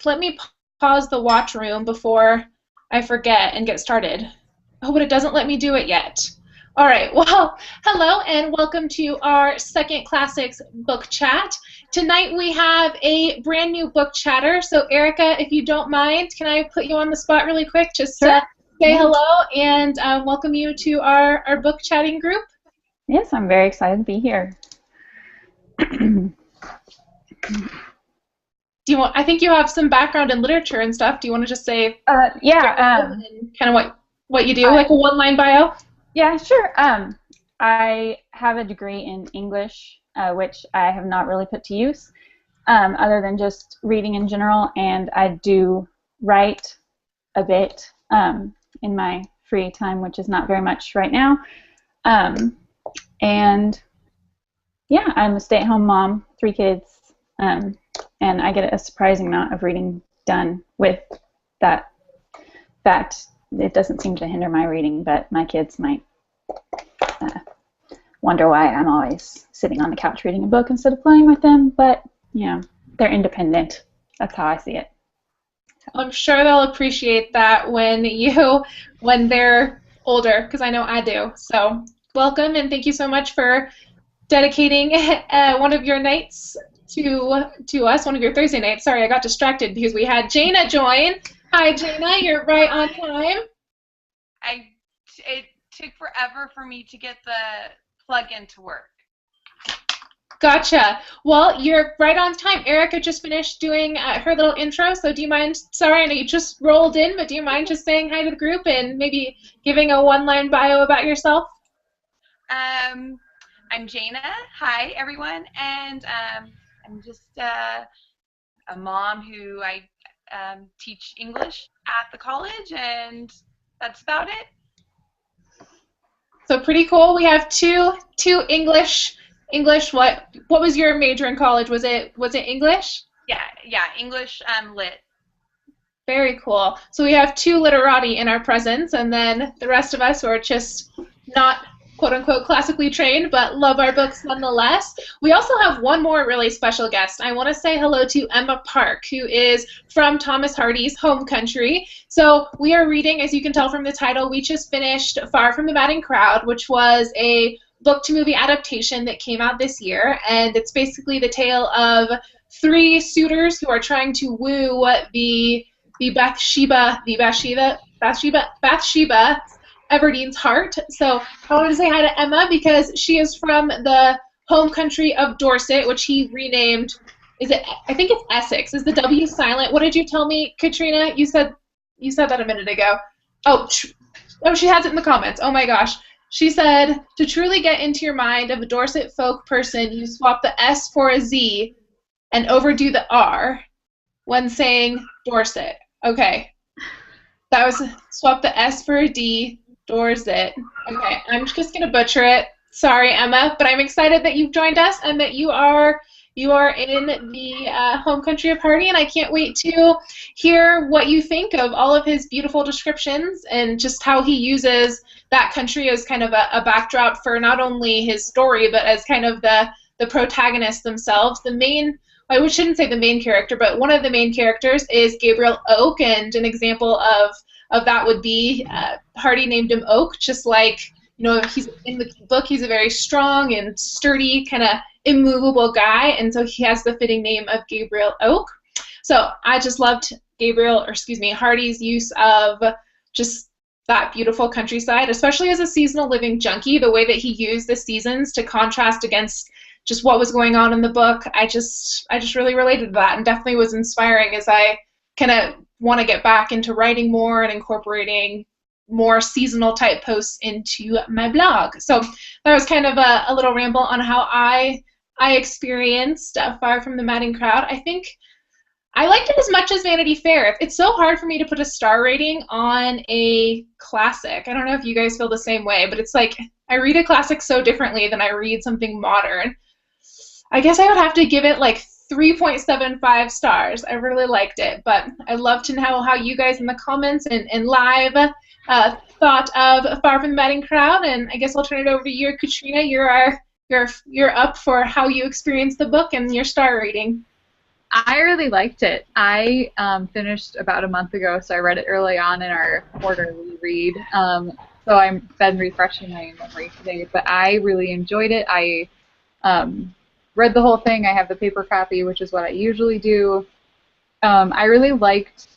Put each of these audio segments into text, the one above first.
let me pause the watch room before I forget and get started. Oh, but it doesn't let me do it yet. All right, well, hello and welcome to our second classics book chat. Tonight we have a brand new book chatter. So Erica, if you don't mind, can I put you on the spot really quick just Sure. to say Yeah. hello and welcome you to our book chatting group? Yes, I'm very excited to be here. I think you have some background in literature and stuff. Do you want to just say Yeah. kind of what you do, I, like a one-line bio? yeah, sure. I have a degree in English, which I have not really put to use, other than just reading in general, and I do write a bit in my free time, which is not very much right now. Um, and yeah, I'm a stay-at-home mom, 3 kids, and I get a surprising amount of reading done with that fact. It doesn't seem to hinder my reading, but my kids might uh, wonder why I'm always sitting on the couch reading a book instead of playing with them, but, you know, they're independent. That's how I see it. I'm sure they'll appreciate that when they're older, because I know I do. So welcome and thank you so much for dedicating one of your nights to us, one of your Thursday nights. Sorry, I got distracted because we had Jaina join. Hi, Jaina, you're right on time. It took forever for me to get the plug-in to work. Gotcha. Well, you're right on time. Erica just finished doing her little intro, so do you mind, sorry, I know you just rolled in, but do you mind just saying hi to the group and maybe giving a one-line bio about yourself? I'm Jaina. Hi, everyone. And I'm just a mom who I teach English at the college, and that's about it. So pretty cool. We have two English. What was your major in college? Was it English? Yeah, English lit. Very cool. So we have two literati in our presence, and then the rest of us who are just not quote unquote classically trained, but love our books nonetheless. We also have one more really special guest. I want to say hello to Emma Park, who is from Thomas Hardy's home country. So we are reading, as you can tell from the title, we just finished Far from the Madding Crowd, which was a book to movie adaptation that came out this year, and it's basically the tale of three suitors who are trying to woo Bathsheba Everdene's heart. So I wanted to say hi to Emma because she is from the home country of Dorset, which he renamed. I think it's Essex. Is the W silent? What did you tell me, Katrina? You said that a minute ago. Oh, she has it in the comments. Oh my gosh. She said, to truly get into your mind of a Dorset folk person, you swap the S for a Z and overdo the R when saying Dorset. Okay. That was swap the S for a D, Dorset. Okay, I'm just gonna butcher it. Sorry, Emma, but I'm excited that you've joined us and that you are in the home country of Hardy, and I can't wait to hear what you think of all of his beautiful descriptions and just how he uses that country as kind of a backdrop for not only his story, but as kind of the protagonists themselves. I shouldn't say the main character, but one of the main characters is Gabriel Oak, and an example of that would be Hardy named him Oak, just like, he's in the book, he's a very strong and sturdy, kind of immovable guy, and so he has the fitting name of Gabriel Oak. So I just loved Hardy's use of just that beautiful countryside, especially as a seasonal living junkie, the way that he used the seasons to contrast against just what was going on in the book. I just really related to that, and definitely was inspiring as I kind of want to get back into writing more and incorporating more seasonal type posts into my blog. So that was kind of a little ramble on how I experienced Far from the Madding Crowd. I think I liked it as much as Vanity Fair. It's so hard for me to put a star rating on a classic. I don't know if you guys feel the same way, but it's like I read a classic so differently than I read something modern. I guess I would have to give it like 3.75 stars. I really liked it, but I'd love to know how you guys in the comments and live thought of Far from the Madding Crowd, and I guess I'll turn it over to you, Katrina. You're up for how you experienced the book and your star rating. I really liked it. I finished about a month ago, so I read it early on in our quarterly read. So I've been refreshing my memory today, but I really enjoyed it. I read the whole thing. I have the paper copy, which is what I usually do. I really liked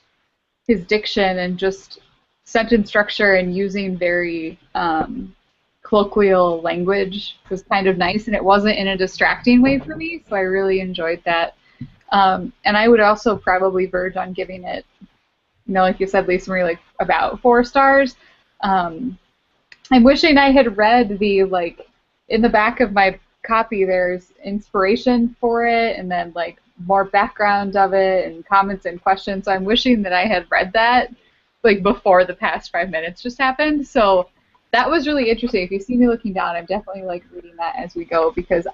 his diction and just sentence structure and using very colloquial language was kind of nice, and it wasn't in a distracting way for me, so I really enjoyed that. And I would also probably verge on giving it, like you said, Lisa Marie, like about 4 stars. I'm wishing I had read the, like, in the back of my copy there's inspiration for it and then, like, more background of it and comments and questions. So I'm wishing that I had read that, like, before the past 5 minutes just happened. So that was really interesting. If you see me looking down, I'm definitely, like, reading that as we go because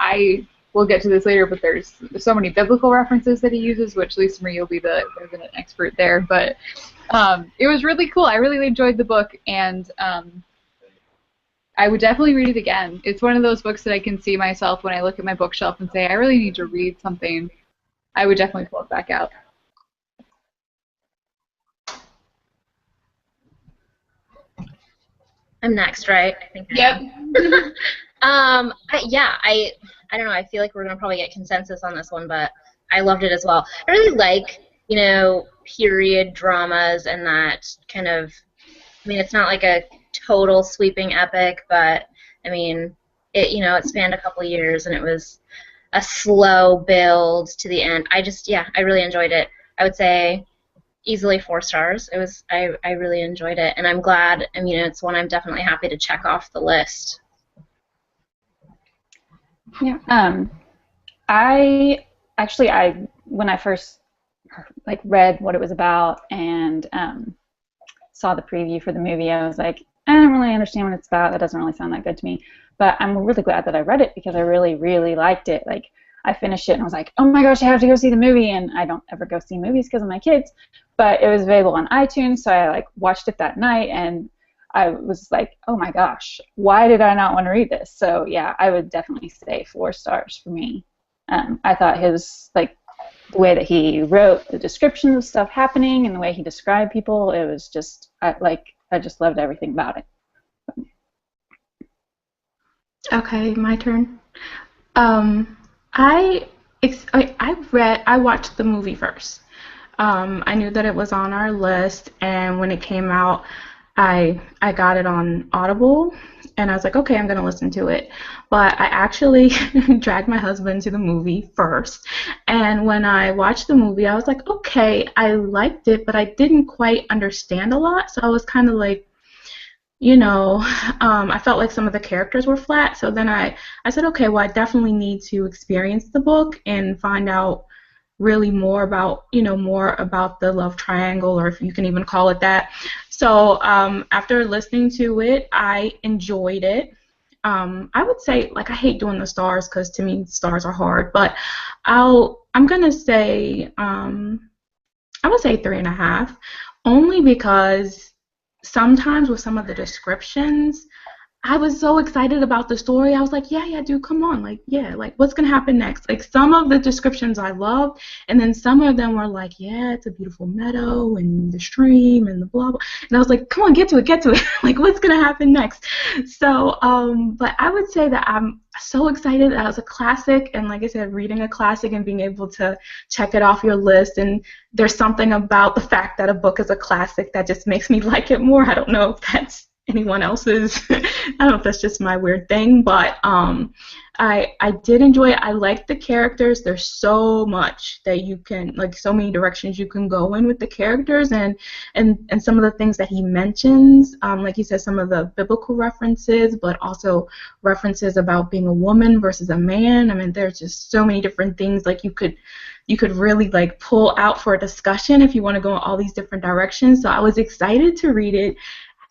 we'll get to this later, but there's so many biblical references that he uses, which Lisa Marie will be the resident expert there. But it was really cool. I really enjoyed the book, and I would definitely read it again. It's one of those books that I can see myself when I look at my bookshelf and say, I really need to read something. I would definitely pull it back out. I'm next, right? I think. Yep. I don't know. I feel like we're gonna probably get consensus on this one, but I loved it as well. I really like, period dramas and that kind of. I mean, it's not like a total sweeping epic, but I mean, it spanned a couple of years and it was a slow build to the end. I really enjoyed it. I would say easily 4 stars. I really enjoyed it, and I'm glad. I mean, it's one I'm definitely happy to check off the list. Yeah. I when I first read what it was about and saw the preview for the movie, I was like, I don't really understand what it's about. That doesn't really sound that good to me. But I'm really glad that I read it because I really, really liked it. Like, I finished it and I was like, oh my gosh, I have to go see the movie. And I don't ever go see movies because of my kids. But it was available on iTunes, so I watched it that night, and I was like, oh my gosh, why did I not want to read this? So yeah, I would definitely say 4 stars for me. I thought his the way that he wrote the descriptions of stuff happening and the way he described people, it was just I just loved everything about it. Okay, my turn. I watched the movie first. I knew that it was on our list, and when it came out, I got it on Audible, and I was like, okay, I'm going to listen to it. But I actually dragged my husband to the movie first, and when I watched the movie, I was like, okay, I liked it, but I didn't quite understand a lot, so I was kind of like, I felt like some of the characters were flat, so then I said, okay, well, I definitely need to experience the book and find out really more about the love triangle, or if you can even call it that. So after listening to it, I enjoyed it. I would say, I hate doing the stars because to me stars are hard, but I'm gonna say I would say 3.5, only because sometimes with some of the descriptions, I was so excited about the story. I was like, yeah, dude, come on. What's going to happen next? Some of the descriptions I loved, and then some of them were like, yeah, it's a beautiful meadow and the stream and the blah, blah. And I was like, come on, get to it. What's going to happen next? So, but I would say that I'm so excited that it was a classic, and like I said, reading a classic and being able to check it off your list, and there's something about the fact that a book is a classic that just makes me like it more. I don't know if that's anyone else's. I don't know if that's just my weird thing, but I did enjoy it. I like the characters. There's so much that you can, so many directions you can go in with the characters, and some of the things that he mentions, like he says, some of the biblical references, but also references about being a woman versus a man. I mean, there's just so many different things you could really pull out for a discussion if you want to go in all these different directions. So I was excited to read it.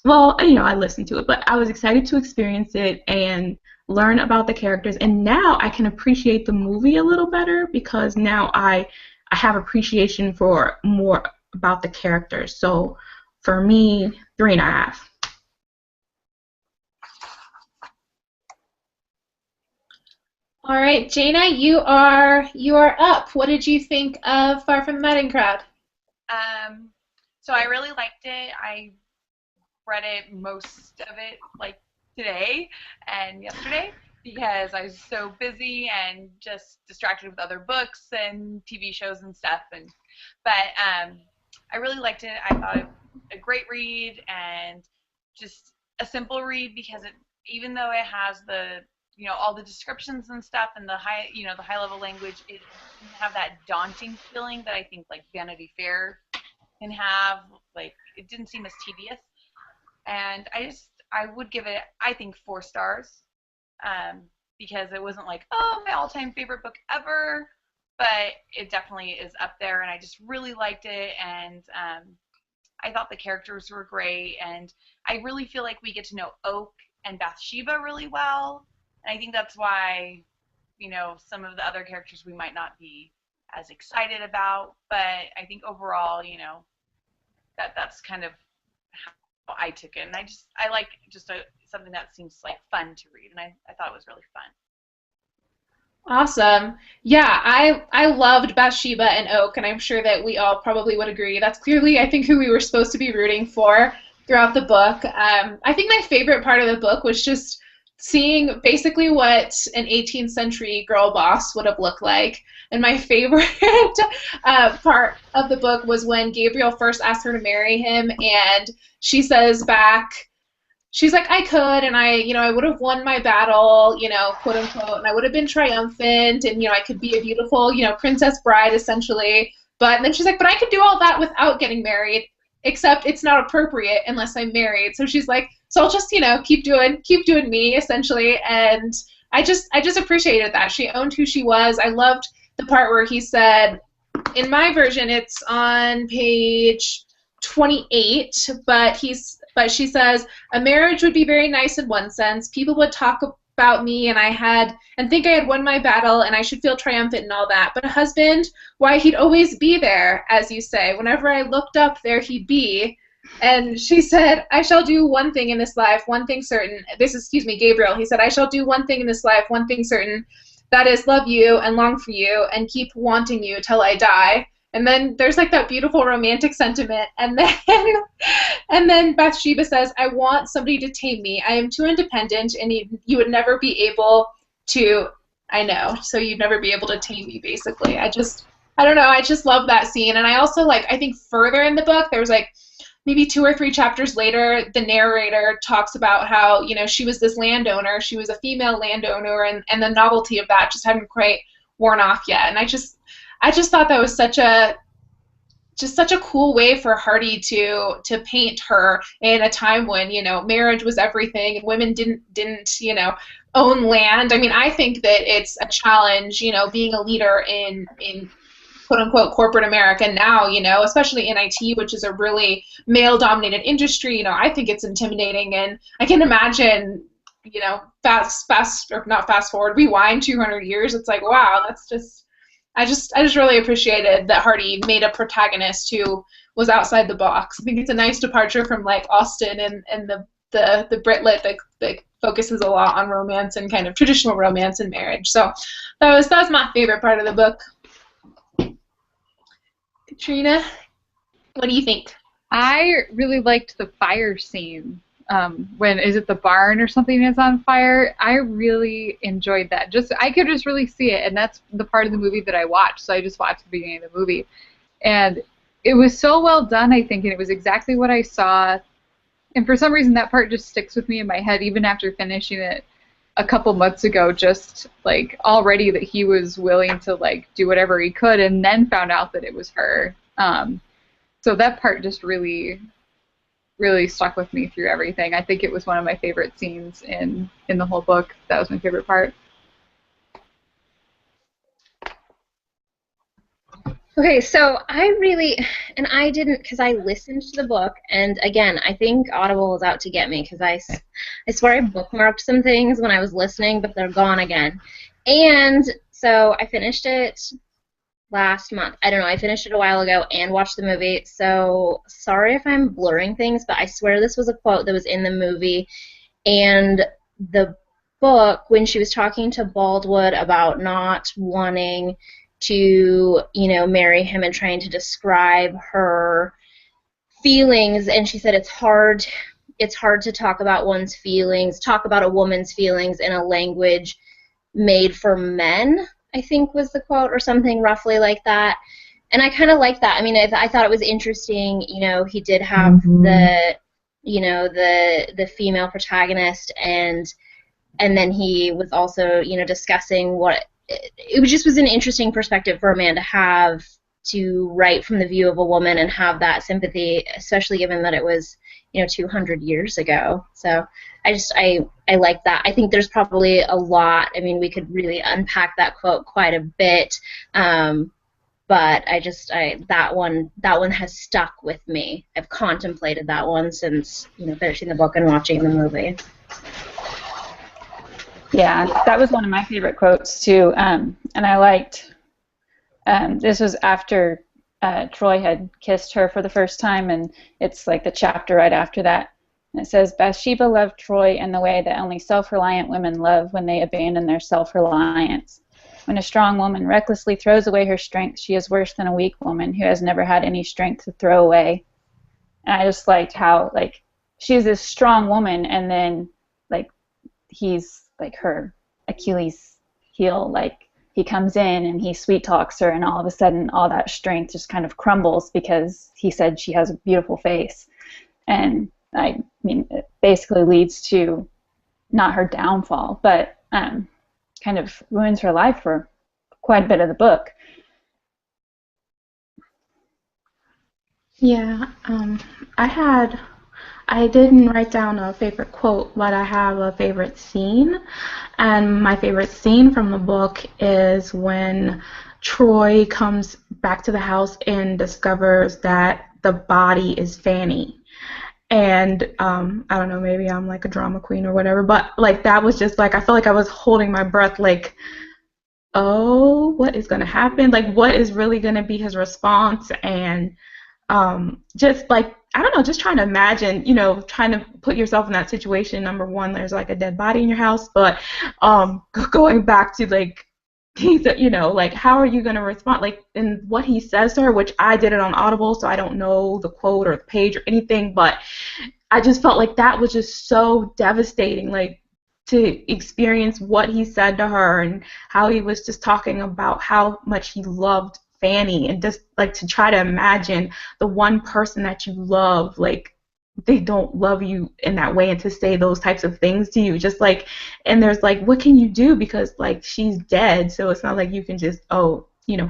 Well, I listened to it, but I was excited to experience it and learn about the characters. And now I can appreciate the movie a little better because now I have appreciation for more about the characters. So for me, 3.5. All right, Jaina, you are up. What did you think of Far from the Madding Crowd? So I really liked it. I read it, most of it, like today and yesterday because I was so busy and just distracted with other books and TV shows and stuff. But I really liked it. I thought it was a great read and just a simple read because even though it has the all the descriptions and stuff and the high level language, it didn't have that daunting feeling that I think like Vanity Fair can have. Like it didn't seem as tedious. And I would give it, I think, 4 stars, because it wasn't like, oh, my all-time favorite book ever, but it definitely is up there, and I just really liked it, and I thought the characters were great, and I really feel like we get to know Oak and Bathsheba really well, and I think that's why, some of the other characters we might not be as excited about, but I think overall, that's kind of I took it, and I like just something that seems like fun to read, and I thought it was really fun. Awesome. Yeah, I loved Bathsheba and Oak, and I'm sure that we all probably would agree. That's clearly, I think, who we were supposed to be rooting for throughout the book. I think my favorite part of the book was just seeing basically what an 18th century girl boss would have looked like. And my favorite part of the book was when Gabriel first asked her to marry him, and she says back, she's like, I could, and I would have won my battle, quote unquote, and I would have been triumphant, and, I could be a beautiful, princess bride, essentially. And then she's like, but I could do all that without getting married, except it's not appropriate unless I'm married. So she's like, so I'll just, keep doing me, essentially. And I just appreciated that. She owned who she was. I loved the part where he said, in my version, it's on page 28, but she says, a marriage would be very nice in one sense. People would talk about me and think I had won my battle and I should feel triumphant and all that. But a husband, why, he'd always be there, as you say. Whenever I looked up, there he'd be. And she said, I shall do one thing in this life, one thing certain. Gabriel. He said, I shall do one thing in this life, one thing certain. That is, love you and long for you and keep wanting you till I die. And then there's like that beautiful romantic sentiment. And then Bathsheba says, I want somebody to tame me. I am too independent, and you would never be able to, I know, so you'd never be able to tame me, basically. I don't know, I just love that scene. And I also, I think further in the book, there's maybe 2 or 3 chapters later, the narrator talks about how, she was this landowner, she was a female landowner, and the novelty of that just hadn't quite worn off yet. And I just thought that was such a cool way for Hardy to paint her in a time when, marriage was everything and women didn't own land. I mean, I think that it's a challenge, being a leader in quote-unquote corporate America now, especially in IT, which is a really male-dominated industry. I think it's intimidating, and I can imagine, rewind 200 years, it's like, wow, that's just, I just really appreciated that Hardy made a protagonist who was outside the box. I think it's a nice departure from Austen and the Brit-lit that focuses a lot on romance and kind of traditional romance and marriage. So that was my favorite part of the book. Katrina, what do you think? I really liked the fire scene. When is it the barn or something is on fire? I really enjoyed that. I could just really see it, and that's the part of the movie that I watched. So I just watched the beginning of the movie, and it was so well done, I think, and it was exactly what I saw. And for some reason, that part just sticks with me in my head, even after finishing it a couple months ago. Just already that he was willing to do whatever he could, and then found out that it was her. So that part just really stuck with me through everything. I think it was one of my favorite scenes in the whole book. That was my favorite part. Okay, so I didn't, because I listened to the book, and again, I think Audible is out to get me, because I swear I bookmarked some things when I was listening, but they're gone again. And so I finished it last month. I don't know, I finished it a while ago and watched the movie, so sorry if I'm blurring things, but I swear this was a quote that was in the movie, and the book, when she was talking to Baldwood about not wanting to, marry him and trying to describe her feelings, and she said it's hard to talk about one's feelings, talk about a woman's feelings in a language made for men, I think was the quote, or something roughly like that. And I kind of like that. I mean, I thought it was interesting. He did have the female protagonist, and then he was also, discussing what it was an interesting perspective for a man to have, to write from the view of a woman and have that sympathy, especially given that it was 200 years ago. So I like that. I think there's probably a lot. I mean, we could really unpack that quote quite a bit, but that one has stuck with me. I've contemplated that one since finishing the book and watching the movie. Yeah, that was one of my favorite quotes too, and I liked. This was after Troy had kissed her for the first time, and it's like the chapter right after that. And it says, Bathsheba loved Troy in the way that only self-reliant women love when they abandon their self-reliance. When a strong woman recklessly throws away her strength, she is worse than a weak woman who has never had any strength to throw away. And I just liked how, like, she's this strong woman, and then, like, he's, like, her Achilles heel, like, he comes in and he sweet talks her, and all of a sudden all that strength just kind of crumbles because he said she has a beautiful face. And I mean, it basically leads to not her downfall, but kind of ruins her life for quite a bit of the book. Yeah, I didn't write down a favorite quote, but I have a favorite scene. And my favorite scene from the book is when Troy comes back to the house and discovers that the body is Fanny. And I don't know, maybe I'm like a drama queen or whatever, but like that was just like, I felt like I was holding my breath, like, oh, what is going to happen? Like, what is really going to be his response? And just like, I don't know, just trying to imagine, trying to put yourself in that situation. Number one, there's like a dead body in your house, but going back to like, like, how are you going to respond? Like, and what he says to her, which I did it on Audible, so I don't know the quote or the page or anything, but I just felt like that was just so devastating, like, to experience what he said to her and how he was just talking about how much he loved Fanny, and just like to try to imagine the one person that you love, like, they don't love you in that way, and to say those types of things to you, just like, and there's like, what can you do, because like she's dead, so it's not like you can just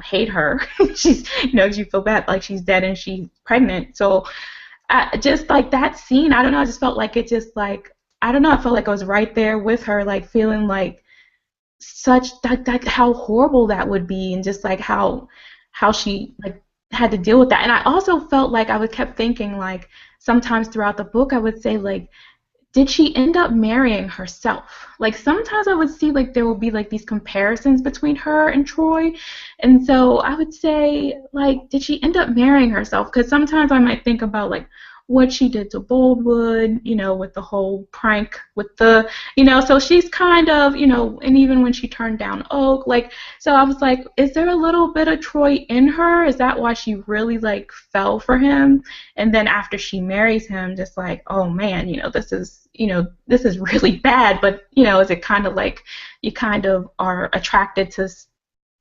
hate her. She's you feel bad, like she's dead and she's pregnant. So just like that scene, I don't know, I just felt like it just like, I don't know, I felt like I was right there with her, like feeling like such that how horrible that would be, and just like how she like had to deal with that. And I also felt like I kept thinking, like, sometimes throughout the book I would say, like, did she end up marrying herself? Like, sometimes I would see like there would be like these comparisons between her and Troy, and so I would say, like, did she end up marrying herself? Because sometimes I might think about like what she did to Boldwood, with the whole prank with the, so she's kind of, and even when she turned down Oak, like, so I was like, is there a little bit of Troy in her? Is that why she really, like, fell for him? And then after she marries him, just like, oh man, this is really bad, but, is it kind of like you kind of are attracted to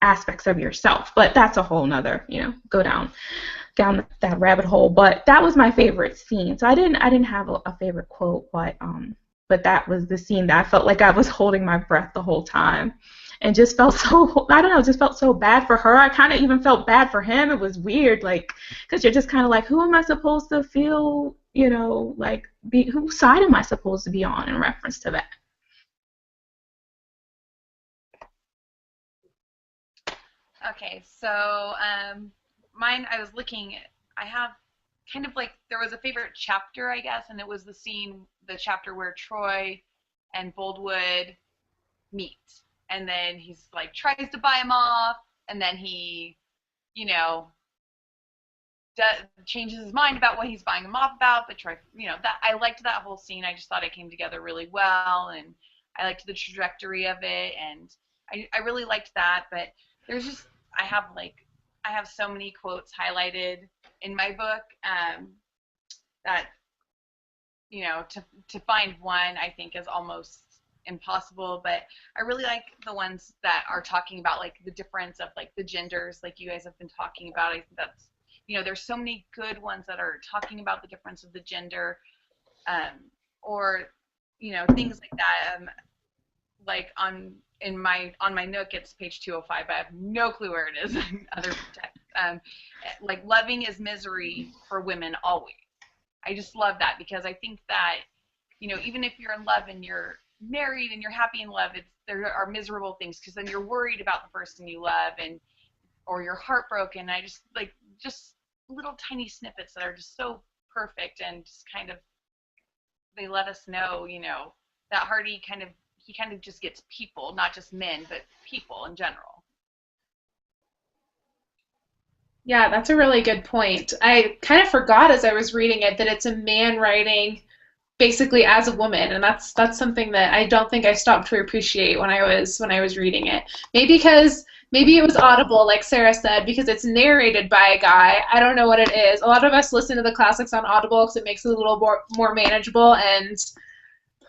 aspects of yourself? But that's a whole nother, go down that rabbit hole. But that was my favorite scene. So I didn't have a favorite quote, but that was the scene that I felt like I was holding my breath the whole time, and just felt so, I don't know, just felt so bad for her. I kind of even felt bad for him. It was weird, like, because you're just kind of like, who am I supposed to feel, like, whose side am I supposed to be on in reference to that? Okay, so mine, I was looking, I have kind of like, there was a favorite chapter, I guess, and it was the chapter where Troy and Boldwood meet. And then he's like, tries to buy him off, and then he, changes his mind about what he's buying him off about, but Troy, that, I liked that whole scene. I just thought it came together really well, and I liked the trajectory of it, and I really liked that. But there's just I have so many quotes highlighted in my book that to find one I think is almost impossible. But I really like the ones that are talking about like the difference of like the genders, like you guys have been talking about. I think that's there's so many good ones that are talking about the difference of the gender, or things like that. Like on my Nook, it's page 205. I have no clue where it is in other texts. Like loving is misery for women always. I just love that because I think that even if you're in love and you're married and you're happy in love, there are miserable things because then you're worried about the person you love or you're heartbroken. I just little tiny snippets that are just so perfect and just kind of they let us know that Hardy he kind of just gets people, not just men, but people in general. Yeah, that's a really good point. I kind of forgot as I was reading it that it's a man writing basically as a woman, and that's something that I don't think I stopped to appreciate when I was reading it. Maybe it was audible, like Sarah said, because it's narrated by a guy. I don't know what it is. A lot of us listen to the classics on Audible because it makes it a little more manageable,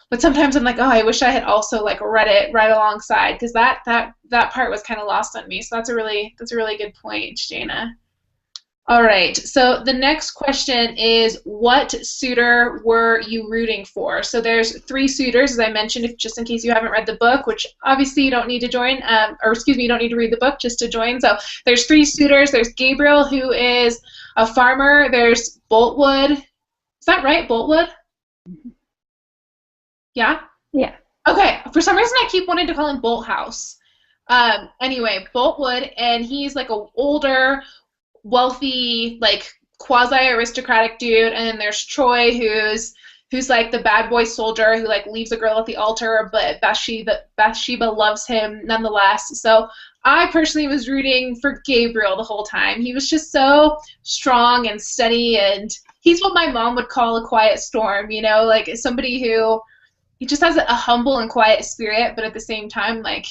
but sometimes I'm like, oh, I wish I had also like read it right alongside because that part was kind of lost on me. So that's a really good point, Jana. All right, so the next question is, what suitor were you rooting for? So there's 3 suitors, as I mentioned, just in case you haven't read the book, which obviously you don't need to join, you don't need to read the book just to join. So there's 3 suitors. There's Gabriel, who is a farmer. There's Boltwood. Is that right, Boltwood? Yeah? Yeah. Okay, for some reason I keep wanting to call him Bolthouse. Anyway, Boltwood, and he's like an older, wealthy, like quasi-aristocratic dude, and then there's Troy, who's like the bad boy soldier who like leaves a girl at the altar, but Bathsheba loves him nonetheless. So I personally was rooting for Gabriel the whole time. He was just so strong and steady, and he's what my mom would call a quiet storm, like somebody who he just has a humble and quiet spirit, but at the same time, like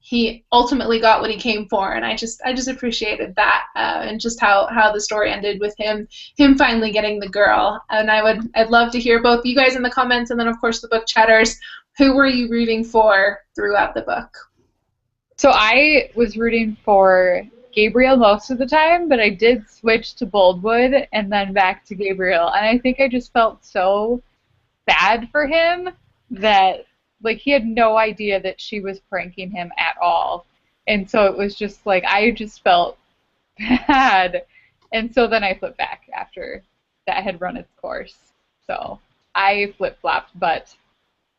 he ultimately got what he came for, and I just appreciated that, and just how the story ended with him finally getting the girl. And I'd love to hear both you guys in the comments, and then of course the book chatters. Who were you rooting for throughout the book? So I was rooting for Gabriel most of the time, but I did switch to Boldwood and then back to Gabriel, and I think I just felt so bad for him that like he had no idea that she was pranking him at all. And so it was just like I just felt bad. And so then I flipped back after that had run its course. So I flip-flopped, but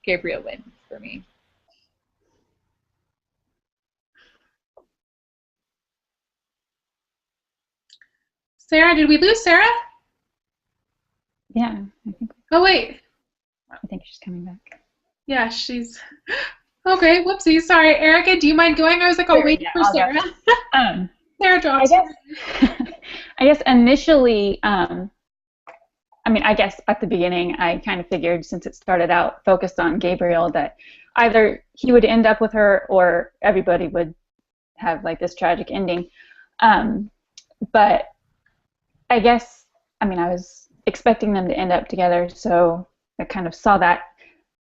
Gabriel wins for me. Sarah, did we lose Sarah? Yeah, I think. Oh, wait. I think she's coming back. Yeah, she's... Okay, whoopsie. Sorry. Erica, do you mind going? I was like, waiting for Sarah. Sarah dropped. I guess initially, I guess at the beginning, I kind of figured, since it started out focused on Gabriel, that either he would end up with her or everybody would have like this tragic ending. But I guess, I was expecting them to end up together, so I kind of saw that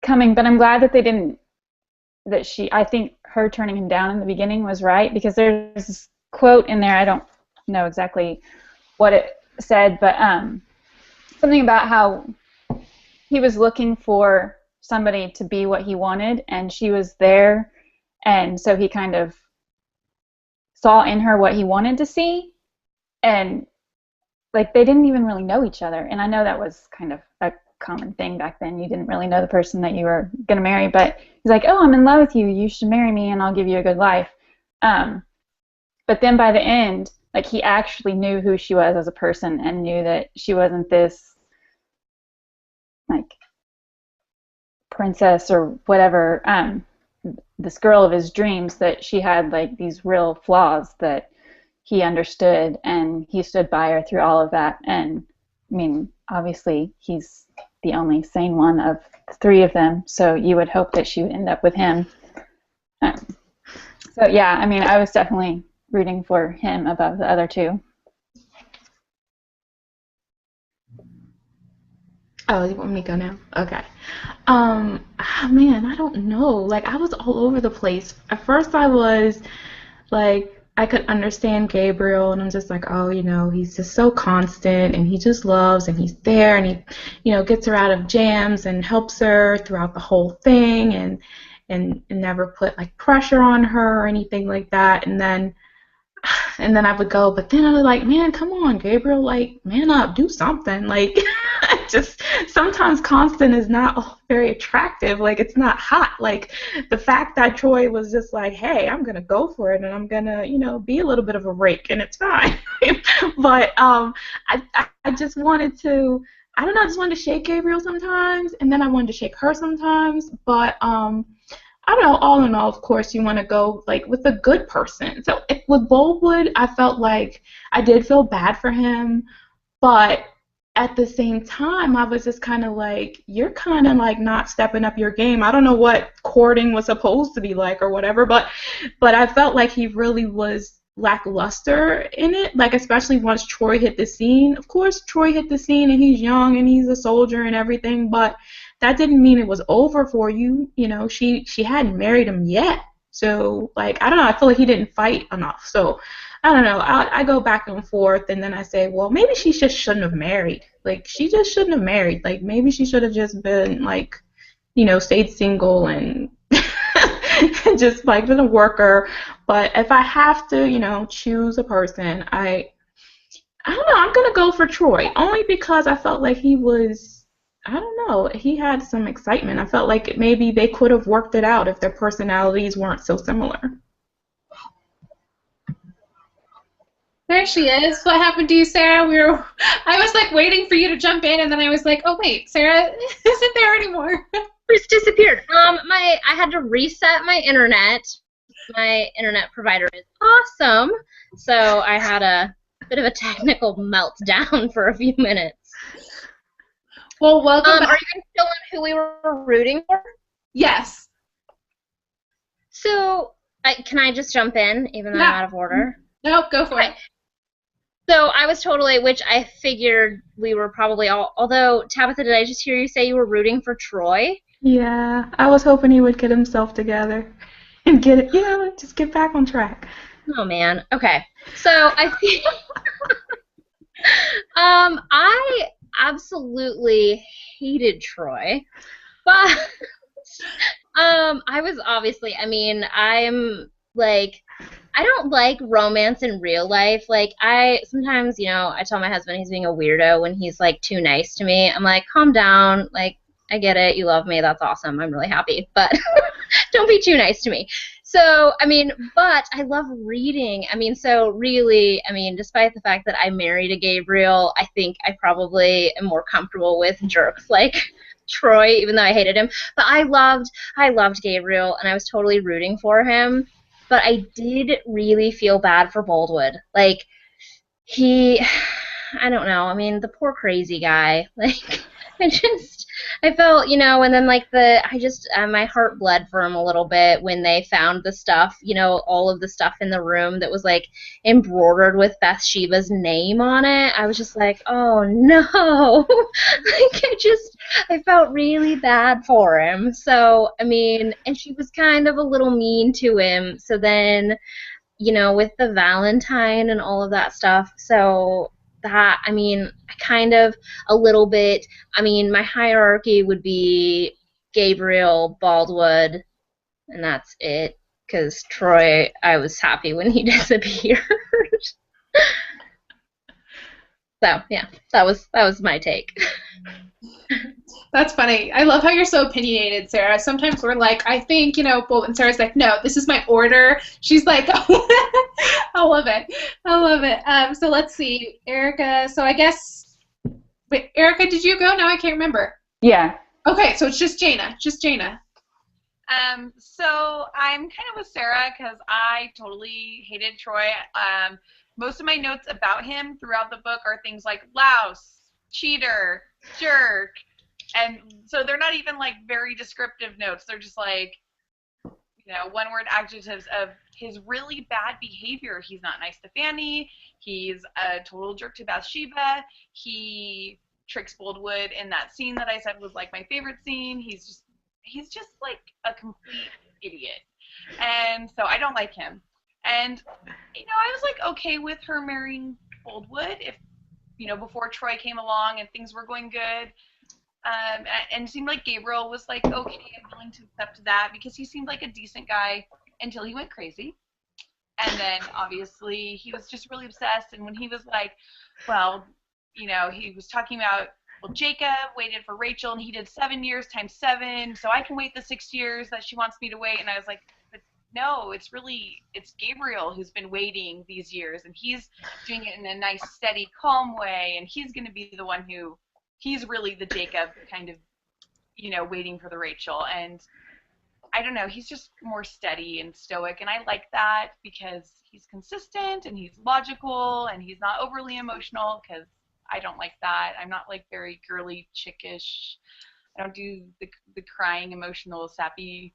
coming, but I'm glad that they didn't, I think her turning him down in the beginning was right, because there's this quote in there, I don't know exactly what it said, but something about how he was looking for somebody to be what he wanted, and she was there, and so he kind of saw in her what he wanted to see, and like they didn't even really know each other, and I know that was kind of a common thing back then. You didn't really know the person that you were going to marry, but he's like, oh, I'm in love with you, you should marry me and I'll give you a good life. But then by the end, like he actually knew who she was as a person and knew that she wasn't this like princess or whatever, this girl of his dreams, that she had like these real flaws that he understood, and he stood by her through all of that. And obviously he's the only sane one of 3 of them, so you would hope that she would end up with him. So yeah, I mean, I was definitely rooting for him above the other 2. Oh, you want me to go now? Okay. Man, I don't know. Like, I was all over the place. At first, I was like, I could understand Gabriel, and I'm just like, oh, he's just so constant, and he just loves, and he's there, and he, gets her out of jams and helps her throughout the whole thing, and never put like pressure on her or anything like that. And then I would go, but then I was like, man, come on, Gabriel, like, man up, do something. Like, just sometimes constant is not very attractive. Like, it's not hot. Like, the fact that Troy was just like, hey, I'm going to go for it, and I'm going to, be a little bit of a rake, and it's fine. But I just wanted to, I don't know, I just wanted to shake Gabriel sometimes, and then I wanted to shake her sometimes. But I don't know, all in all, of course, you want to go like with a good person. So with Boldwood, I felt like I did feel bad for him, but at the same time, I was just kind of like, you're kind of like not stepping up your game. I don't know what courting was supposed to be like or whatever, but I felt like he really was lackluster in it, like especially once Troy hit the scene. Of course, Troy hit the scene and he's young and he's a soldier and everything, but that didn't mean it was over for you. She hadn't married him yet. So, like, I don't know. I feel like he didn't fight enough. So, I don't know. I go back and forth, and then I say, well, maybe she just shouldn't have married. Like, she just shouldn't have married. Like, maybe she should have just been, like, stayed single and just, like, been a worker. But if I have to, choose a person, I don't know. I'm going to go for Troy, only because I felt like he was, I don't know, he had some excitement. I felt like maybe they could have worked it out if their personalities weren't so similar. There she is. What happened to you, Sarah? I was like waiting for you to jump in, and then I was like, oh wait, Sarah isn't there anymore. Just disappeared. I had to reset my internet. My internet provider is awesome, so I had a bit of a technical meltdown for a few minutes. Well, welcome back. Are you still on who we were rooting for? Yes. So, can I just jump in, even though I'm out of order? Nope, go for it. So I was totally, which I figured we were probably all, although, Tabitha, did I just hear you say you were rooting for Troy? Yeah, I was hoping he would get himself together and get it, just get back on track. Oh, man. Okay. So I think I absolutely hated Troy, but I was obviously, I'm like, I don't like romance in real life. Like, sometimes, I tell my husband he's being a weirdo when he's like too nice to me. I'm like, calm down, like, I get it, you love me, that's awesome, I'm really happy, but don't be too nice to me. So, but I love reading. So really, despite the fact that I married a Gabriel, I think I probably am more comfortable with jerks like Troy, even though I hated him. But I loved Gabriel, and I was totally rooting for him. But I did really feel bad for Boldwood. Like, I don't know, the poor crazy guy. Like, I felt, and then like my heart bled for him a little bit when they found the stuff, all of the stuff in the room that was like embroidered with Bathsheba's name on it. I was just like, oh no. Like, I felt really bad for him. So, and she was kind of a little mean to him. So then, with the Valentine and all of that stuff, so that, kind of a little bit, my hierarchy would be Gabriel, Boldwood, and that's it, because Troy, I was happy when he disappeared. So, yeah, that was my take. That's funny. I love how you're so opinionated, Sarah. Sometimes we're like, I think, and Sarah's like, no, this is my order. She's like, I love it. I love it. So let's see. Erica, so I guess, wait, Erica, did you go? Now I can't remember. Yeah. Okay, so it's just Jaina. So I'm kind of with Sarah because I totally hated Troy. Most of my notes about him throughout the book are things like louse, cheater, jerk, And so they're not even like very descriptive notes. They're just like, you know, one-word adjectives of his really bad behavior. He's not nice to Fanny. He's a total jerk to Bathsheba. He tricks Boldwood in that scene that I said was like my favorite scene. He's just like a complete idiot. And so I don't like him. And, you know, I was like okay with her marrying Boldwood if, you know, before Troy came along and things were going good. And it seemed like Gabriel was like, okay, I'm willing to accept that because he seemed like a decent guy until he went crazy. And then obviously he was just really obsessed. And when he was like, well, you know, he was talking about, well, Jacob waited for Rachel and he did 7 years times 7, so I can wait the 6 years that she wants me to wait. And I was like, but no, it's Gabriel who's been waiting these years, and he's doing it in a nice, steady, calm way, and he's going to be the one who, he's really the Jacob kind of, you know, waiting for the Rachel. And I don't know, he's just more steady and stoic, and I like that because he's consistent and he's logical and he's not overly emotional, because I don't like that. I'm not like very girly, chickish. I don't do the crying, emotional, sappy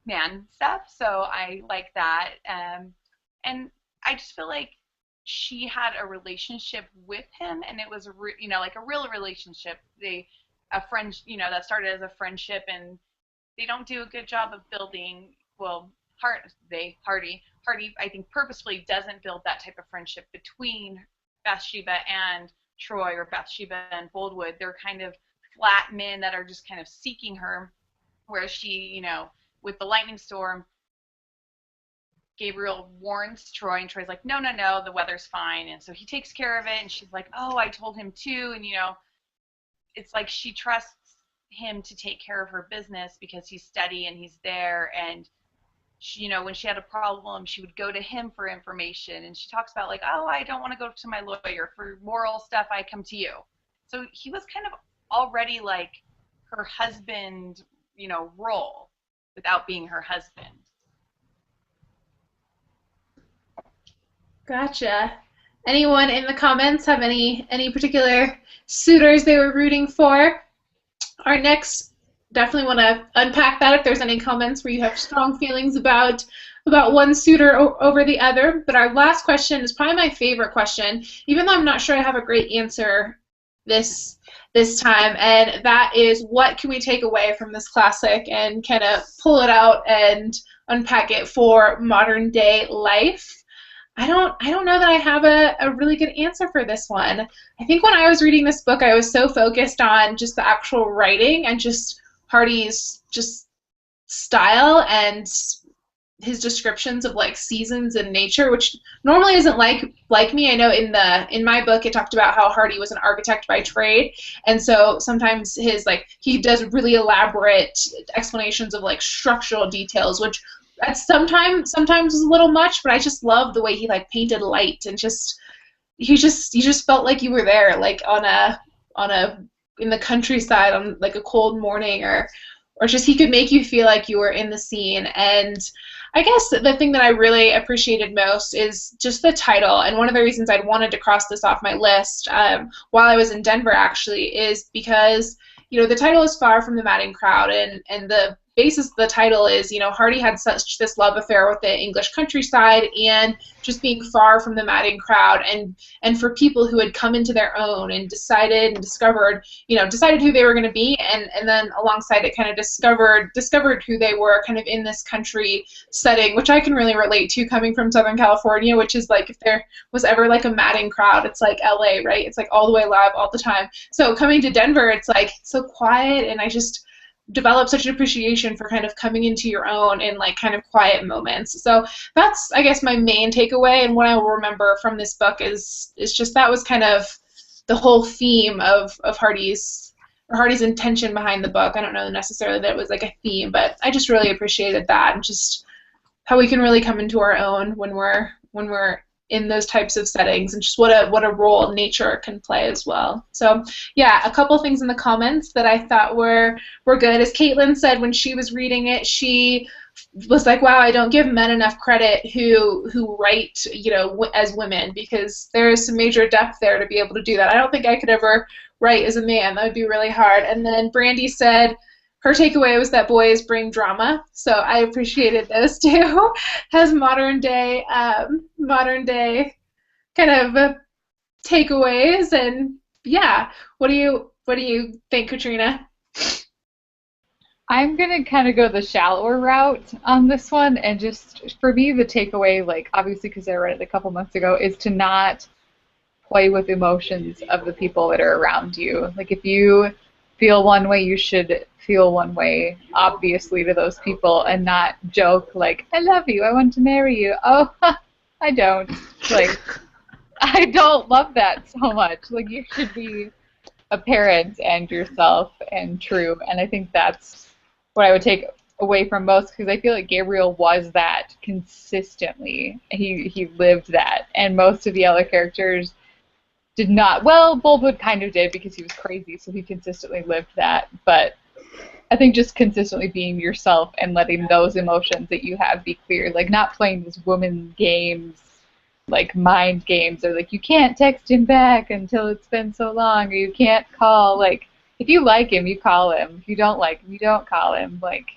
man stuff, so I like that. And I just feel like she had a relationship with him, and it was you know, like a real relationship. A friend, you know, that started as a friendship, and they don't do a good job of building. Well, Hardy, I think purposefully doesn't build that type of friendship between Bathsheba and Troy, or Bathsheba and Boldwood. They're kind of flat men that are just kind of seeking her, whereas she, you know, with the lightning storm, Gabriel warns Troy, and Troy's like, no, the weather's fine. And so he takes care of it, and she's like, oh, I told him too. And, you know, it's like she trusts him to take care of her business because he's steady and he's there. And she, you know, when she had a problem, she would go to him for information. And she talks about like, oh, I don't want to go to my lawyer for moral stuff. I come to you. So he was kind of already like her husband, you know, role without being her husband. Gotcha. Anyone in the comments have any particular suitors they were rooting for? Our next, definitely want to unpack that if there's any comments where you have strong feelings about one suitor over the other. But our last question is probably my favorite question, even though I'm not sure I have a great answer this time, and that is, what can we take away from this classic and kind of pull it out and unpack it for modern day life? I don't know that I have a really good answer for this one. I think when I was reading this book, I was so focused on just the actual writing and just Hardy's just style and his descriptions of like seasons and nature, which normally isn't like me. I know in my book it talked about how Hardy was an architect by trade, and so sometimes he does really elaborate explanations of like structural details, which that's sometimes is a little much, but I just love the way he like painted light, and you just felt like you were there, like in the countryside on like a cold morning, or just he could make you feel like you were in the scene. And I guess the thing that I really appreciated most is just the title, and one of the reasons I'd wanted to cross this off my list while I was in Denver actually is because, you know, the title is Far from the Madding Crowd, and the basis of the title is, you know, Hardy had such this love affair with the English countryside and just being far from the madding crowd, and for people who had come into their own and decided who they were going to be, and then alongside it kind of discovered who they were kind of in this country setting, which I can really relate to coming from Southern California, which is like, if there was ever like a madding crowd, it's like LA, right? It's like all the way live all the time. So coming to Denver, it's like so quiet, and I just develop such an appreciation for kind of coming into your own in like kind of quiet moments. So that's, I guess, my main takeaway, and what I will remember from this book is just that was kind of the whole theme of Hardy's intention behind the book. I don't know necessarily that it was like a theme, but I just really appreciated that, and just how we can really come into our own when we're in those types of settings, and just what a role nature can play as well. So yeah, a couple things in the comments that I thought were good. As Caitlin said, when she was reading it, she was like, wow, I don't give men enough credit who write, as women, because there is some major depth there to be able to do that. I don't think I could ever write as a man. That would be really hard. And then Brandy said her takeaway was that boys bring drama. So I appreciated those too as modern day kind of takeaways. And yeah, what do you think, Katrina? I'm going to kind of go the shallower route on this one, and just, for me, the takeaway, like, obviously because I read it a couple months ago, is to not play with emotions of the people that are around you. Like, if you feel one way, you should feel one way, obviously, to those people, and not joke, like, I love you, I want to marry you. Oh, I don't. Like, I don't love that so much. Like, you should be a parent and yourself and true, and I think that's what I would take away from most, because I feel like Gabriel was that consistently. He lived that, and most of the other characters did not. Well, Boldwood kind of did because he was crazy, so he consistently lived that. But I think just consistently being yourself and letting those emotions that you have be clear, like not playing these woman games, like mind games, or like you can't text him back until it's been so long, or you can't call, like, if you like him, you call him. If you don't like him, you don't call him. Like,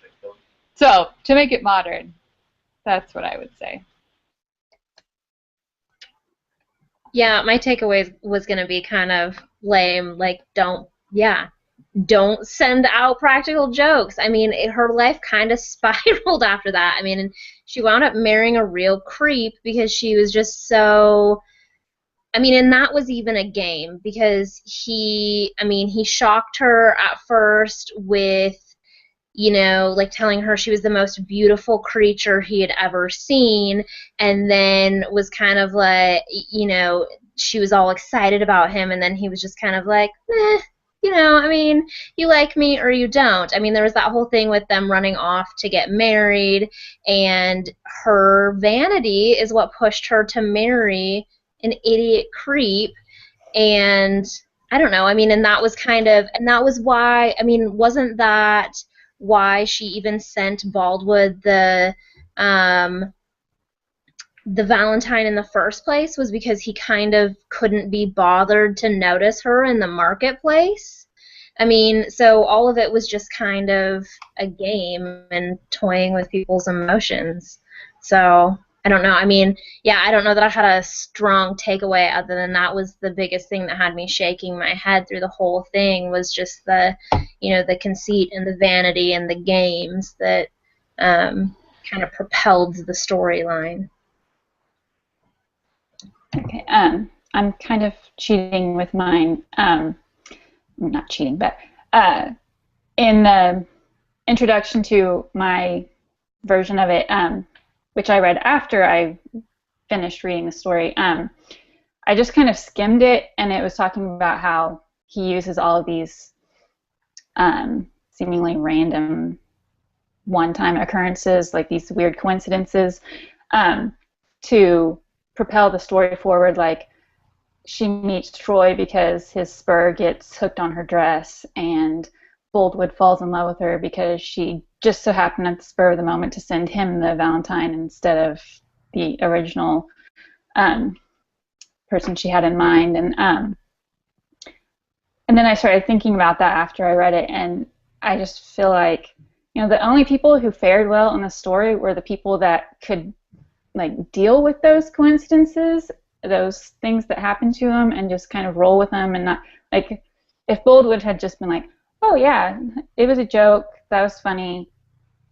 so to make it modern, that's what I would say. Yeah, my takeaway was going to be kind of lame. Like, don't send out practical jokes. I mean, her life kind of spiraled after that. I mean, and she wound up marrying a real creep because she was just so. I mean, and that was even a game because he shocked her at first with, like telling her she was the most beautiful creature he had ever seen, and then was kind of like, she was all excited about him, and then he was just kind of like, I mean, you like me or you don't. I mean, there was that whole thing with them running off to get married, and her vanity is what pushed her to marry an idiot creep. And I don't know, I mean, and that was why, I mean, wasn't that why she even sent Baldwood the Valentine in the first place, was because he kind of couldn't be bothered to notice her in the marketplace? I mean, so all of it was just kind of a game and toying with people's emotions. So I don't know. I mean, yeah, I don't know that I had a strong takeaway other than that was the biggest thing that had me shaking my head through the whole thing, was just the conceit and the vanity and the games that kind of propelled the storyline. Okay, I'm kind of cheating with mine. Not cheating, but in the introduction to my version of it, which I read after I finished reading the story, I just kind of skimmed it, and it was talking about how he uses all of these seemingly random one-time occurrences, like these weird coincidences, to propel the story forward. Like, she meets Troy because his spur gets hooked on her dress, and Boldwood falls in love with her because she just so happened at the spur of the moment to send him the Valentine instead of the original person she had in mind. And then I started thinking about that after I read it, and I just feel like, the only people who fared well in the story were the people that could, like, deal with those coincidences, those things that happened to them, and just kind of roll with them, and not, like, if Boldwood had just been like, oh yeah, it was a joke, that was funny,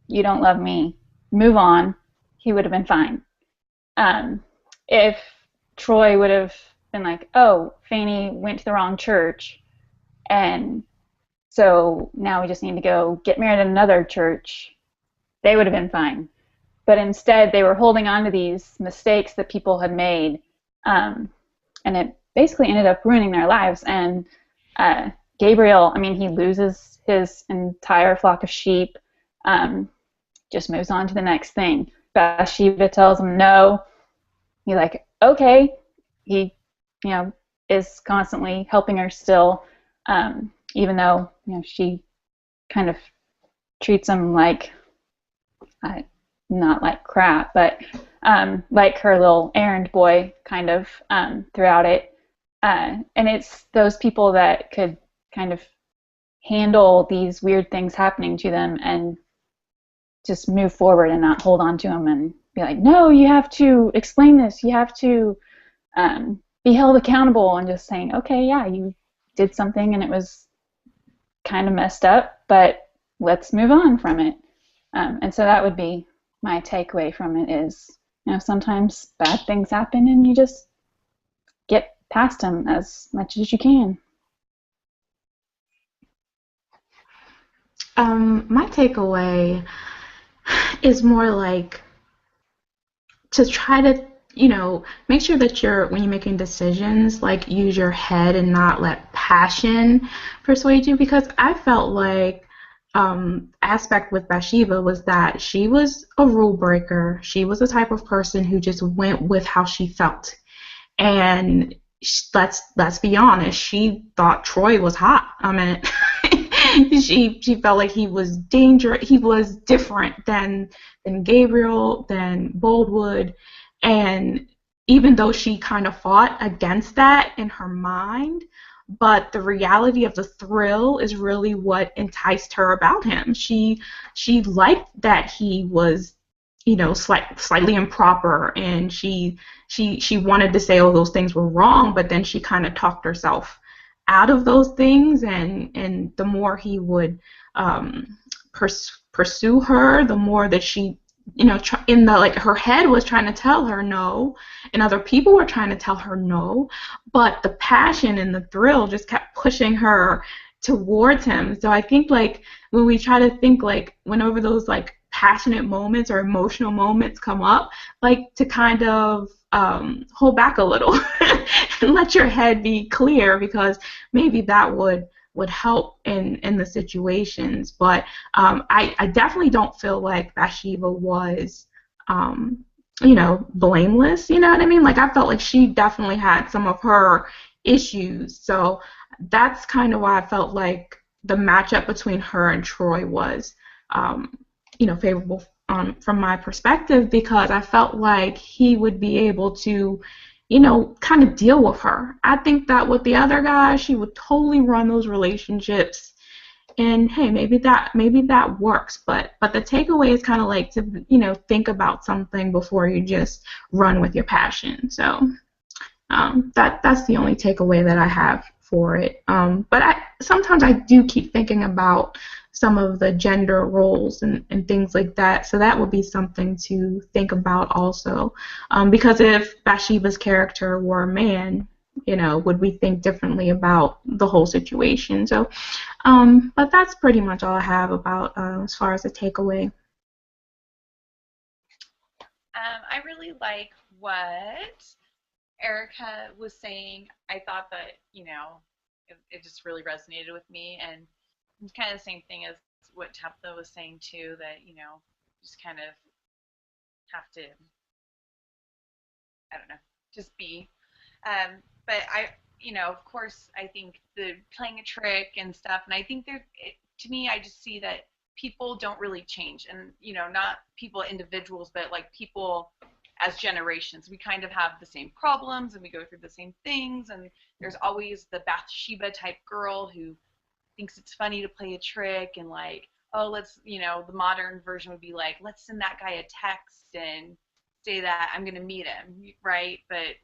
you don't love me, move on, he would have been fine. If Troy would have been like, oh, Fanny went to the wrong church, and so now we just need to go get married at another church, they would have been fine. But instead, they were holding on to these mistakes that people had made, and it basically ended up ruining their lives. And Gabriel, I mean, he loses his entire flock of sheep, just moves on to the next thing. Bathsheba tells him no. He's like, okay. He, is constantly helping her still, even though, she kind of treats him like, not like crap, but like her little errand boy kind of throughout it. And it's those people that could kind of handle these weird things happening to them and just move forward and not hold on to them and be like, no, you have to explain this. You have to be held accountable, and just saying, okay, yeah, you did something and it was kind of messed up, but let's move on from it. And so that would be my takeaway from it is, sometimes bad things happen and you just get past them as much as you can. My takeaway is more like to try to, make sure that when you're making decisions, like use your head and not let passion persuade you, because I felt like aspect with Bathsheba was that she was a rule breaker. She was the type of person who just went with how she felt. And let's be honest, she thought Troy was hot. I mean, she felt like he was dangerous. He was different than Gabriel, than Boldwood, and even though she kind of fought against that in her mind, but the reality of the thrill is really what enticed her about him. She liked that he was, slightly improper, and she wanted to say, oh, those things were wrong, but then she kind of talked herself out of those things, and the more he would pursue her, the more that she, her head was trying to tell her no, and other people were trying to tell her no, but the passion and the thrill just kept pushing her towards him. So I think, like, when we try to think, like, whenever those, like, passionate moments or emotional moments come up, like, to kind of hold back a little and let your head be clear, because maybe that would help in the situations. But I definitely don't feel like Bathsheba was blameless, you know what I mean? Like, I felt like she definitely had some of her issues. So that's kind of why I felt like the matchup between her and Troy was favorable from my perspective, because I felt like he would be able to kind of deal with her. I think that with the other guy, she would totally run those relationships, and hey, maybe that works. But the takeaway is kind of like to think about something before you just run with your passion. So that's the only takeaway that I have for it. But sometimes I do keep thinking about some of the gender roles and things like that. So that would be something to think about also. Because if Bathsheba's character were a man, would we think differently about the whole situation? So, but that's pretty much all I have about as far as a takeaway. I really like what Erica was saying. I thought that, it just really resonated with me, and it's kind of the same thing as what Tabitha was saying too, that, just kind of have to, I don't know, just be. But of course, I think the playing a trick and stuff, and I think to me, I just see that people don't really change, and, not people individuals, but like people as generations. We kind of have the same problems, and we go through the same things, and there's always the Bathsheba type girl who thinks it's funny to play a trick, and like, oh, let's, the modern version would be like, let's send that guy a text and say that I'm going to meet him, right? But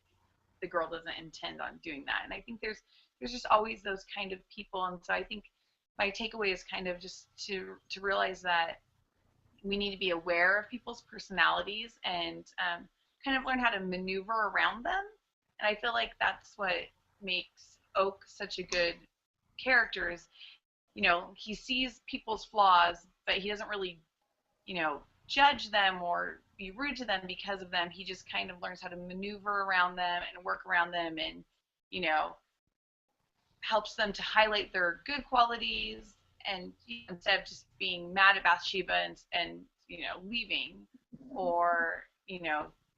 the girl doesn't intend on doing that. And I think there's just always those kind of people. And so I think my takeaway is kind of just to realize that we need to be aware of people's personalities and kind of learn how to maneuver around them. And I feel like that's what makes Oak such a good character is, he sees people's flaws, but he doesn't really, judge them or be rude to them because of them. He just kind of learns how to maneuver around them and work around them, and, helps them to highlight their good qualities, and instead of just being mad at Bathsheba and leaving, or,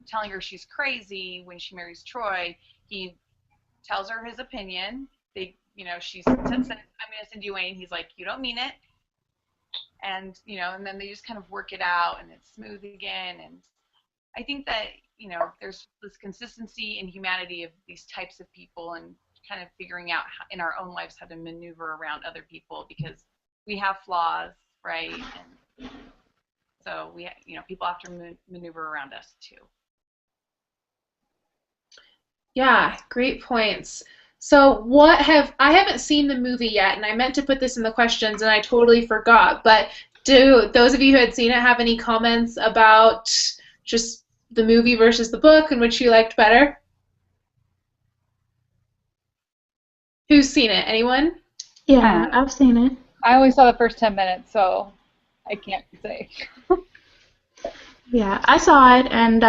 telling her she's crazy when she marries Troy, he tells her his opinion. She says, I'm going to send you away, and he's like, you don't mean it. and and then they just kind of work it out and it's smooth again. And I think that there's this consistency and humanity of these types of people, and kind of figuring out how, in our own lives, how to maneuver around other people, because we have flaws, right? And so people have to maneuver around us too. Yeah, great points. So I haven't seen the movie yet, and I meant to put this in the questions and I totally forgot, but do those of you who had seen it have any comments about just the movie versus the book and which you liked better? Who's seen it? Anyone? Yeah, I've seen it. I only saw the first 10 minutes, so I can't say. Yeah, I saw it, and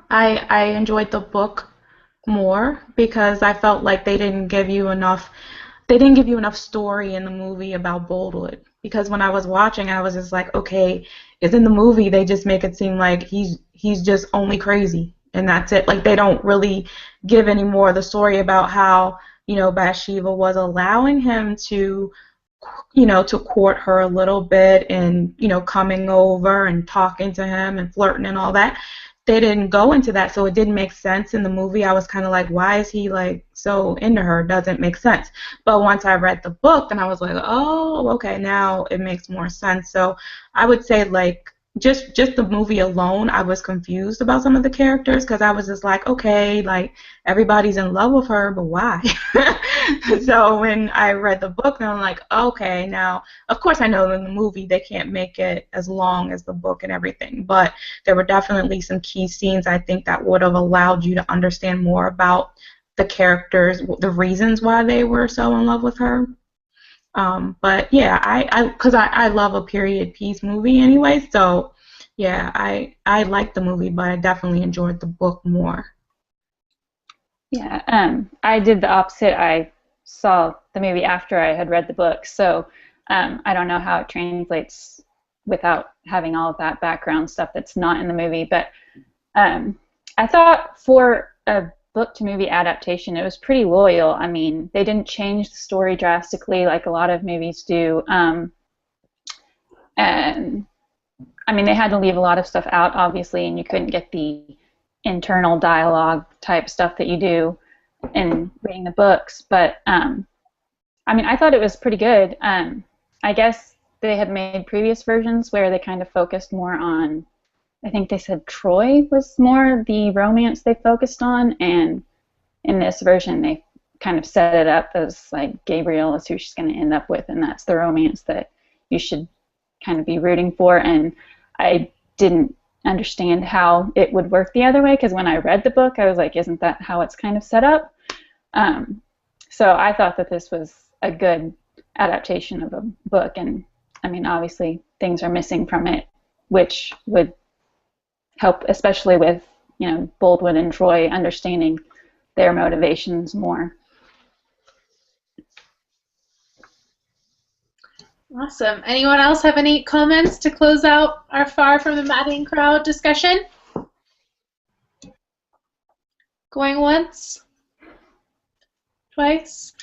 I enjoyed the book more because I felt like they didn't give you enough story in the movie about Boldwood. Because when I was watching, I was just like, okay, is in the movie they just make it seem like he's just only crazy and that's it. Like they don't really give any more of the story about how Bathsheba was allowing him to to court her a little bit and coming over and talking to him and flirting and all that. They didn't go into that, so it didn't make sense in the movie. I was kind of like, why is he like so into her? Doesn't make sense. But once I read the book, then I was like, oh, okay, now it makes more sense. So I would say like just the movie alone, I was confused about some of the characters because I was just like, okay, like everybody's in love with her, but why? So when I read the book, then I'm like, okay, now of course I know in the movie they can't make it as long as the book and everything, but there were definitely some key scenes I think that would have allowed you to understand more about the characters, the reasons why they were so in love with her. But yeah, because I love a period piece movie anyway, so yeah, I liked the movie, but I definitely enjoyed the book more. Yeah, I did the opposite. I saw the movie after I had read the book, so I don't know how it translates without having all of that background stuff that's not in the movie, but I thought for a book to movie adaptation, it was pretty loyal. I mean, they didn't change the story drastically like a lot of movies do. And I mean, they had to leave a lot of stuff out, obviously, and you couldn't get the internal dialogue type stuff that you do in reading the books. But I mean, I thought it was pretty good. I guess they had made previous versions where they kind of focused more on, I think they said Troy was more the romance they focused on, and in this version they kind of set it up as like Gabriel is who she's going to end up with, and that's the romance that you should kind of be rooting for. And I didn't understand how it would work the other way, because when I read the book I was like, isn't that how it's kind of set up? So I thought that this was a good adaptation of a book, and I mean obviously things are missing from it which would help, especially with Boldwood and Troy understanding their motivations more. Awesome. Anyone else have any comments to close out our Far from the Madding Crowd discussion? Going once? Twice?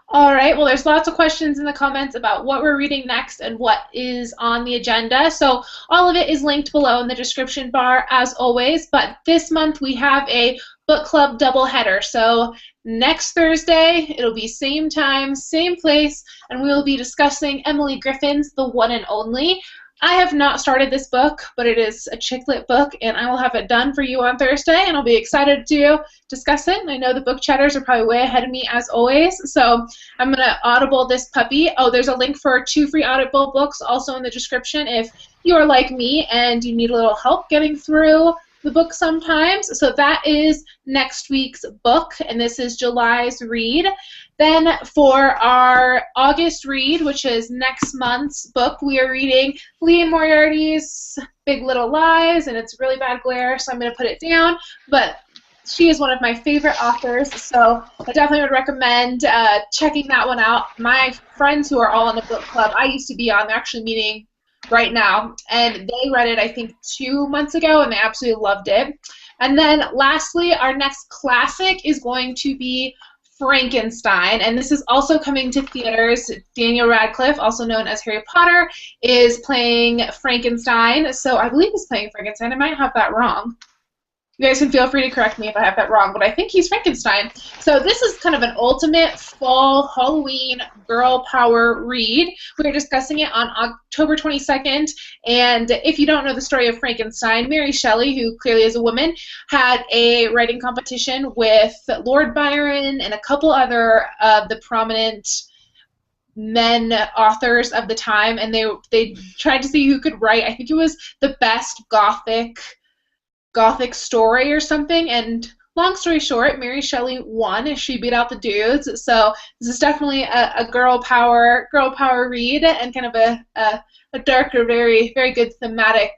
All right, well, there's lots of questions in the comments about what we're reading next and what is on the agenda. So all of it is linked below in the description bar, as always. But this month we have a book club doubleheader. So next Thursday, it'll be same time, same place, and we will be discussing Emily Griffin's The One and Only. I have not started this book, but it is a chick lit book, and I will have it done for you on Thursday, and I'll be excited to discuss it. I know the book chatters are probably way ahead of me, as always, so I'm going to Audible this puppy. Oh, there's a link for 2 free Audible books also in the description if you're like me and you need a little help getting through the book sometimes. So that is next week's book, and this is July's read. Then for our August read, which is next month's book, we are reading Leah Moriarty's Big Little Lies, and it's really bad glare, so I'm going to put it down. But she is one of my favorite authors, so I definitely would recommend checking that one out. My friends who are all in the book club, I used to be on, they're actually meeting right now, and they read it, I think, 2 months ago, and they absolutely loved it. And then lastly, our next classic is going to be Frankenstein, and this is also coming to theaters. Daniel Radcliffe, also known as Harry Potter, is playing Frankenstein. So I believe he's playing Frankenstein. I might have that wrong. You guys can feel free to correct me if I have that wrong, but I think he's Frankenstein. So this is kind of an ultimate fall Halloween girl power read. We're discussing it on October 22nd, and if you don't know the story of Frankenstein, Mary Shelley, who clearly is a woman, had a writing competition with Lord Byron and a couple other of the prominent men authors of the time, and they tried to see who could write, I think it was the best Gothic story or something, and long story short, Mary Shelley won as she beat out the dudes. So this is definitely a girl power read, and kind of a darker, very, very good thematic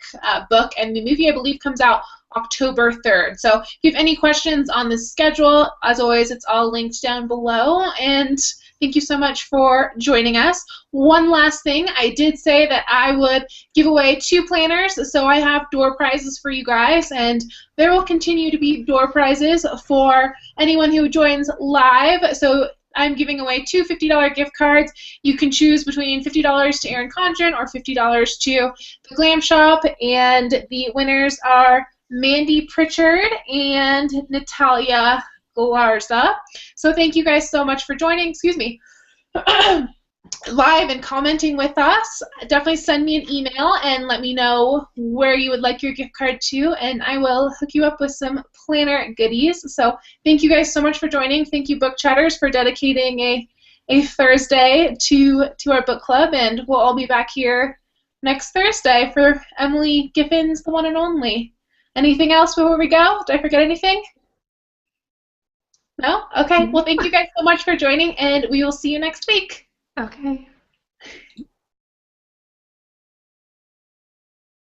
book. And the movie, I believe, comes out October 3rd. So if you have any questions on the schedule, as always, it's all linked down below. And thank you so much for joining us. One last thing, I did say that I would give away 2 planners, so I have door prizes for you guys, and there will continue to be door prizes for anyone who joins live. So I'm giving away 2 $50 gift cards. You can choose between $50 to Erin Condren or $50 to the Glam Shop, and the winners are Mandy Pritchard and Natalia Galarza. So thank you guys so much for joining, live and commenting with us. Definitely send me an email and let me know where you would like your gift card to, and I will hook you up with some planner goodies. So thank you guys so much for joining. Thank you, Book Chatters, for dedicating a Thursday to our book club, and we'll all be back here next Thursday for Emily Giffen's The One and Only. Anything else before we go? Did I forget anything? No? Okay. Well, thank you guys so much for joining, and we will see you next week. Okay.